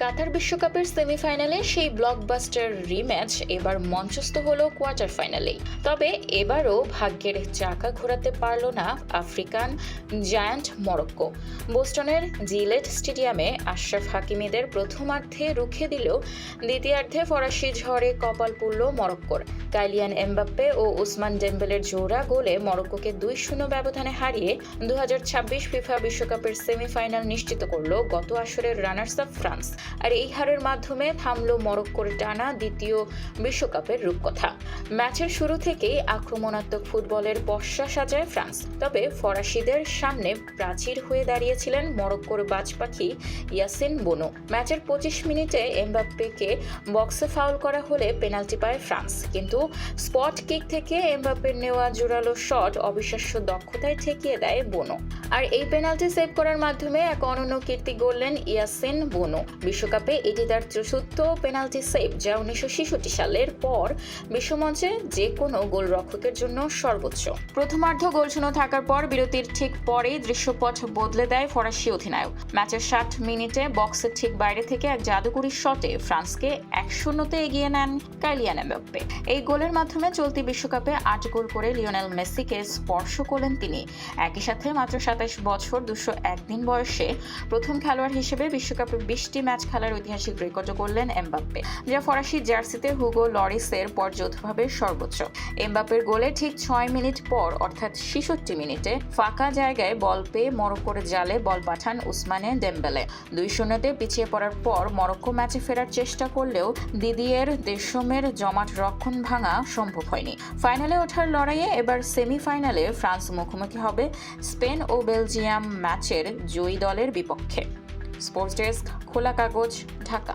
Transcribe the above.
কাতার বিশ্বকাপের সেমিফাইনালে সেই ব্লকবাস্টার রিম্যাচ এবার মঞ্চস্থ হলো কোয়ার্টার ফাইনালেই। তবে এবারও ভাগ্যের চাকা ঘোরাতে পারল না আফ্রিকান জায়ান্ট মরক্কো। বোস্টনের জিলেট স্টেডিয়ামে আশরাফ হাকিমিদের প্রথমার্ধে রুখে দিলেও দ্বিতীয়ার্ধে ফরাসি ঝড়ে কপাল পুড়ল মরক্কোর। কাইলিয়ান এমবাপ্পে ও উসমান ডেম্বেলের জোড়া গোলে মরক্কোকে 2-0 ব্যবধানে হারিয়ে 2026 ফিফা বিশ্বকাপের সেমিফাইনাল নিশ্চিত করল গত আসরের রানার্স আপ ফ্রান্স। আর এই হারের মাধ্যমে থামল মরক্কোর টানা দ্বিতীয় বিশ্বকাপের রূপকথা। ম্যাচের শুরু থেকেই আক্রমণাত্মক ফুটবলের পসরা সাজায় ফ্রান্স। তবে ফরাসিদের সামনে প্রাচীর হয়ে দাঁড়িয়েছিলেন মরক্কোর বাজ পাখি ইয়াসিন বোনো। ম্যাচের 25 মিনিটে এমবাপ্পেকে বক্সে ফাউল করা হলে পেনাল্টি পায় ফ্রান্স, কিন্তু স্পট কিক থেকে এমবাপ্পের নেওয়া জোরালো শট অবিশ্বাস্য দক্ষতায় ঠেকিয়ে দেয় বোনো। আর এই পেনাল্টি সেভ করার মাধ্যমে এক অনন্য কীর্তি গড়লেন ইয়াসিন বোনো। বিশ্বকাপে এটি তার চতুর্থ পেনাল্টি সেভ, যা 1966 সালের পর বিশ্বমঞ্চে যে কোনো গোলরক্ষকের জন্য সর্বোচ্চ। প্রথমার্ধ গোলশূন্য থাকার পর বিরতির ঠিক পরেই দৃশ্যপট বদলে দেয় ফরাসি অধিনায়ক। ম্যাচের 60 মিনিটে বক্সের ঠিক বাইরে থেকে এক জাদুকরী শটে ফ্রান্সকে 1-0 এগিয়ে নেন কাইলিয়ান এমবাপ্পে। এই গোলের মাধ্যমে চলতি বিশ্বকাপে 8 গোল করে লিওনেল মেসিকে স্পর্শ করলেন তিনি। একই সাথে মাত্র 27 বছর 201 দিন বয়সে প্রথম খেলোয়াড় হিসেবে বিশ্বকাপে 20টি ম্যাচ খেলার ঐতিহাসিক রেকর্ডও করলেন এমবাপ্পে, যা ফরাসি জার্সিতে হুগো লরিসের পর যৌথভাবে সর্বোচ্চ। এমবাপ্পের গোলে ঠিক 6 মিনিট পর অর্থাৎ 66 মিনিটে ফাঁকা জায়গায় বল পেয়ে মরক্কোর জালে বল পাঠান উসমানে ডেম্বেলে। 2-0 পিছিয়ে পড়ার পর মরক্কো ম্যাচে ফেরার চেষ্টা করলেও দিদিয়ের দেশমের জমাট রক্ষণ ভাঙা সম্ভব হয়নি। ফাইনালে ওঠার লড়াইয়ে এবার সেমিফাইনালে ফ্রান্স মুখোমুখি হবে স্পেন ও বেলজিয়াম ম্যাচের জয়ী দলের বিপক্ষে। স্পোর্টস ডেস্ক, খোলা কাগজ, ঢাকা।